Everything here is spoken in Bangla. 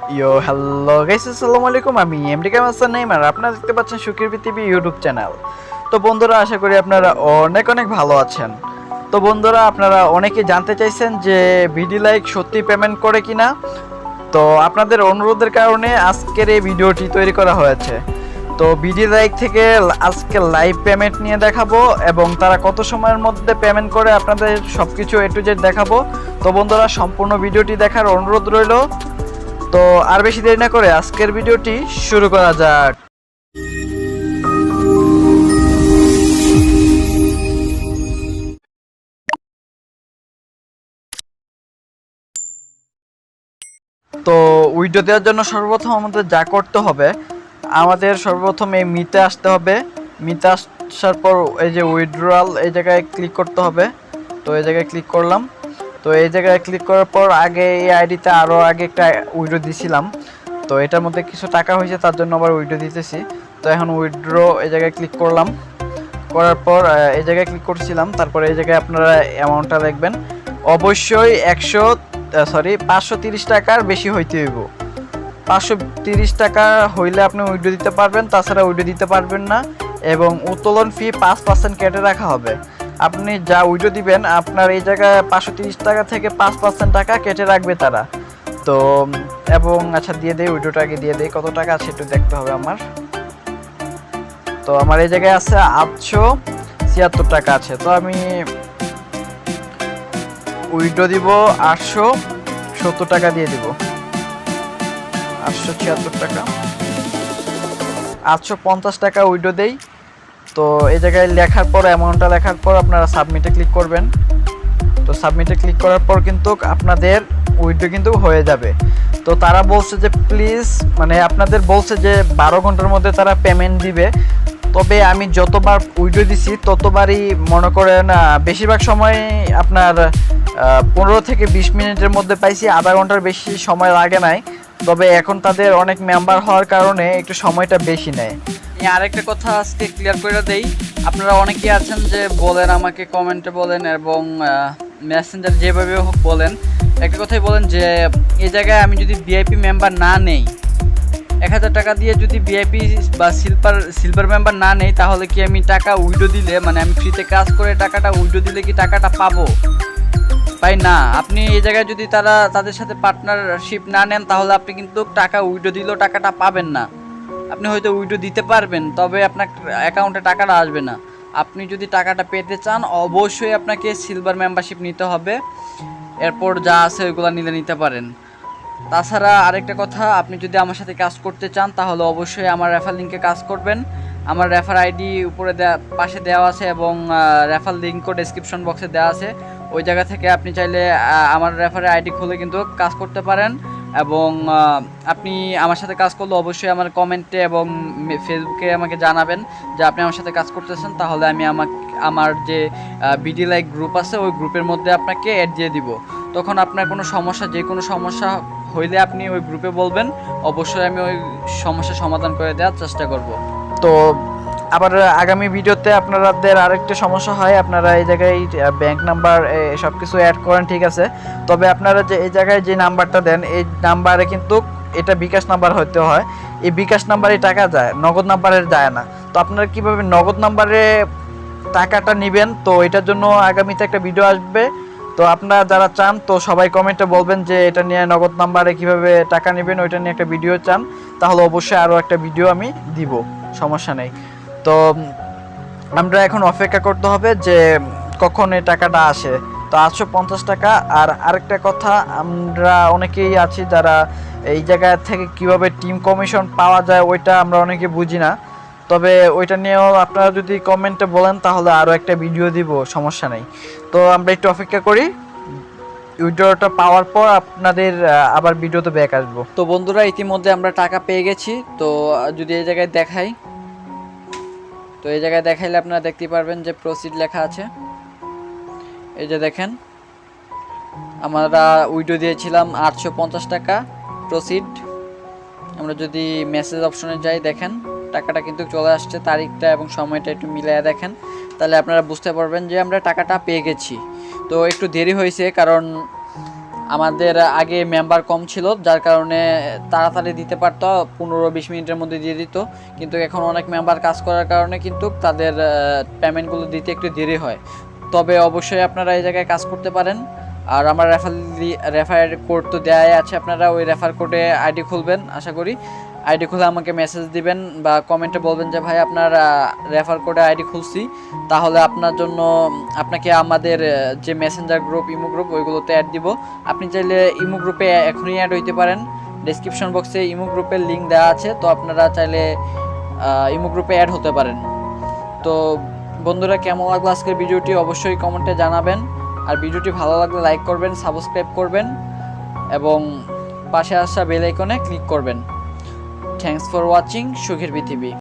হ্যালো গাইস, আসসালামু আলাইকুম। আমি এমডিকে মাস্টার নেইমার, আপনারা দেখতে পাচ্ছেন সুখের পৃথিবী ইউটিউব চ্যানেল। তো বন্ধুরা, আশা করি আপনারা অনেক অনেক ভালো আছেন। তো বন্ধুরা, আপনারা অনেকে জানতে চাইছেন যে Bdlike সত্যি পেমেন্ট করে কিনা। তো আপনাদের অনুরোধের কারণে আজকের এই ভিডিওটি তৈরি করা হয়েছে। তো Bdlike থেকে আজকে লাইভ পেমেন্ট নিয়ে দেখাবো এবং তারা কত সময়ের মধ্যে পেমেন্ট করে আপনাদের সব কিছু A to Z দেখাবো। তো বন্ধুরা, সম্পূর্ণ ভিডিওটি দেখার অনুরোধ রইল। তো আর বেশি দেরি না করে আজকের ভিডিওটি শুরু করা যাক। তো উইডো দেওয়ার জন্য সর্বপ্রথম আমাদের যা করতে হবে, আমাদের সর্বপ্রথম এই মিতে আসতে হবে। মিতে আসার পর এই যে উইথড্রয়াল, এই জায়গায় ক্লিক করতে হবে। তো এই জায়গায় ক্লিক করলাম। তো এই জায়গায় ক্লিক করার পর আগে এই আইডিতে আরও আগে একটা উইডো দিয়েছিলাম। তো এটার মধ্যে কিছু টাকা হয়েছে, তার জন্য আবার উইড্রো দিতেছি। তো এখন উইথড্রো এই জায়গায় ক্লিক করলাম। করার পর এই জায়গায় ক্লিক করছিলাম। তারপরে এই জায়গায় আপনারা অ্যামাউন্টটা দেখবেন, অবশ্যই 530 টাকার বেশি হইতে হইব। 530 টাকা হইলে আপনি উইড্রো দিতে পারবেন, তাছাড়া উইড্রো দিতে পারবেন না। এবং উত্তোলন ফি 5% কেটে রাখা হবে। আপনি যা উইড্রো দিবেন, আপনার এই জায়গায় 530 টাকা থেকে 5% টাকা কেটে রাখবে তারা। তো এবং আচ্ছা, দিয়ে দেই উইড্রোটা, আগে দিয়ে দেই কত টাকা আছে একটু দেখতে হবে আমার। তো আমার এই জায়গায় আছে 876 টাকা আছে। তো আমি উইড্রো দিব 870 টাকা দিয়ে দিব। 876 টাকা, 850 টাকা উইড্রো দেই। তো এই জায়গায় লেখার পর, অ্যামাউন্টটা লেখার পর আপনারা সাবমিটে ক্লিক করবেন। তো সাবমিটে ক্লিক করার পর কিন্তু আপনাদের উইড্রো কিন্তু হয়ে যাবে। তো তারা বলছে যে প্লিজ, মানে আপনাদের বলছে যে 12 ঘন্টার মধ্যে তারা পেমেন্ট দিবে। তবে আমি যতবার উইড্রো দিছি ততবারই মনে করেন বেশিরভাগ সময় আপনার 15 থেকে 20 মিনিটের মধ্যে পাইছি, আধা ঘন্টার বেশি সময় লাগে নাই। তবে এখন তাদের অনেক মেম্বার হওয়ার কারণে একটু সময়টা বেশি নেয়। আরেকটা কথা আজকে ক্লিয়ার করে দেই, আপনারা অনেকেই আছেন যে বলেন, আমাকে কমেন্টে বলেন এবং মেসেঞ্জার যেভাবে হোক বলেন, একটা কথাই বলেন যে এই জায়গায় আমি যদি ভিআইপি মেম্বার না নেই, 1000 টাকা দিয়ে যদি ভিআইপি বা সিলভার মেম্বার না নেই, তাহলে কি আমি টাকা উইড্রো দিলে, মানে আমি ফ্রিতে কাজ করে টাকাটা উইড্রো দিলে কি টাকাটা পাবো? ভাই না, আপনি এই জায়গায় যদি তাদের সাথে পার্টনারশিপ না নেন, তাহলে আপনি কিন্তু টাকা উইড্রো দিলেও টাকাটা পাবেন না। আপনি হয়তো উইড্রো দিতে পারবেন, তবে আপনার অ্যাকাউন্টে টাকাটা আসবে না। আপনি যদি টাকাটা পেতে চান, অবশ্যই আপনাকে সিলভার মেম্বারশিপ নিতে হবে। এরপর যা আছে ওইগুলো নিতে পারেন। তাছাড়া আরেকটা কথা, আপনি যদি আমার সাথে কাজ করতে চান, তাহলে অবশ্যই আমার রেফার লিঙ্কে কাজ করবেন। আমার রেফার আইডি উপরে পাশে দেওয়া আছে এবং রেফার লিঙ্কও ডেসক্রিপশন বক্সে দেওয়া আছে। ওই জায়গা থেকে আপনি চাইলে আমার রেফারের আইডি খুলে কিন্তু কাজ করতে পারেন। এবং আপনি আমার সাথে কাজ করলে অবশ্যই আমার কমেন্টে এবং ফেসবুকে আমাকে জানাবেন যে আপনি আমার সাথে কাজ করতেছেন। তাহলে আমি আমার যে Bdlike গ্রুপ আছে, ওই গ্রুপের মধ্যে আপনাকে অ্যাড দিয়ে দিব। তখন আপনার কোনো সমস্যা, যে কোনো সমস্যা হইলে আপনি ওই গ্রুপে বলবেন, অবশ্যই আমি ওই সমস্যার সমাধান করে দেওয়ার চেষ্টা করব। তো আবার আগামী ভিডিওতে আপনাদের আরেকটা সমস্যা হয়, আপনারা এই জায়গায় ব্যাংক নাম্বার সব কিছু অ্যাড করেন, ঠিক আছে। তবে আপনারা যে এই জায়গায় যে নাম্বারটা দেন, এই নাম্বারে কিন্তু এটা বিকাশ নাম্বার হতে হয়। এই বিকাশ নাম্বারে টাকা যায়, নগদ নাম্বারে যায় না। তো আপনারা কিভাবে নগদ নাম্বারে টাকাটা নেবেন, তো এটার জন্য আগামীতে একটা ভিডিও আসবে। তো আপনারা যারা চান, তো সবাই কমেন্টে বলবেন যে এটা নিয়ে নগদ নাম্বারে কিভাবে টাকা নেবেন, ওইটা নিয়ে একটা ভিডিও চান, তাহলে অবশ্যই আরও একটা ভিডিও আমি দিব, সমস্যা নেই। তো আমরা এখন অপেক্ষা করতে হবে যে কখন এই টাকাটা আসে। তো 850 টাকা। আর আরেকটা কথা, আমরা অনেকেই আছি যারা এই জায়গা থেকে কিভাবে টিম কমিশন পাওয়া যায় ওইটা আমরা অনেকে বুঝি না। তবে ওইটা নিয়েও আপনারা যদি কমেন্টে বলেন, তাহলে আরও একটা ভিডিও দিব, সমস্যা নেই। তো আমরা একটু অপেক্ষা করি, ভিডিওটা পাওয়ার পর আপনাদের আবার ভিডিওতে ব্যাক আসবো। তো বন্ধুরা, ইতিমধ্যে আমরা টাকা পেয়ে গেছি। তো যদি এই জায়গায় দেখাই, তো এই জায়গায় দেখাইলে আপনারা দেখতে পারবেন যে প্রসিড লেখা আছে। এই যে দেখেন, আমরা উইড্রো দিয়েছিলাম 850 টাকা, প্রসিড। আমরা যদি মেসেজ অপশনে যাই, দেখেন টাকাটা কিন্তু চলে আসছে। তারিখটা এবং সময়টা একটু মিলিয়ে দেখেন, তাহলে আপনারা বুঝতে পারবেন যে আমরা টাকাটা পেয়ে গেছি। তো একটু দেরি হয়েছে, কারণ আমাদের আগে মেম্বার কম ছিল, যার কারণে তাড়াতাড়ি দিতে পারতো, 15-20 মিনিটের মধ্যে দিয়ে দিত। কিন্তু এখন অনেক মেম্বার কাজ করার কারণে কিন্তু তাদের পেমেন্টগুলো দিতে একটু দেরি হয়। তবে অবশ্যই আপনারা এই জায়গায় কাজ করতে পারেন। আর আমার রেফার কোড তো দেওয়াই আছে, আপনারা ওই রেফার কোডে আইডি খুলবেন। আশা করি আইডি খুলে আমাকে মেসেজ দিবেন বা কমেন্টে বলবেন যে ভাই আপনার রেফার কোডে আইডি খুলছি, তাহলে আপনার জন্য আপনাকে আমাদের যে মেসেঞ্জার গ্রুপ, ইমো গ্রুপ, ওইগুলোতে অ্যাড দিব। আপনি চাইলে ইমো গ্রুপে এখনই অ্যাড হইতে পারেন। ডেসক্রিপশন বক্সে ইমো গ্রুপের লিঙ্ক দেওয়া আছে, তো আপনারা চাইলে ইমো গ্রুপে অ্যাড হতে পারেন। তো বন্ধুরা, কেমন লাগলো আজকের ভিডিওটি অবশ্যই কমেন্টে জানাবেন। আর ভিডিওটি ভালো লাগলে লাইক করবেন, সাবস্ক্রাইব করবেন এবং পাশে আসা বেল আইকনে ক্লিক করবেন। থ্যাঙ্কস ফর ওয়াচিং সুখের পৃথিবী।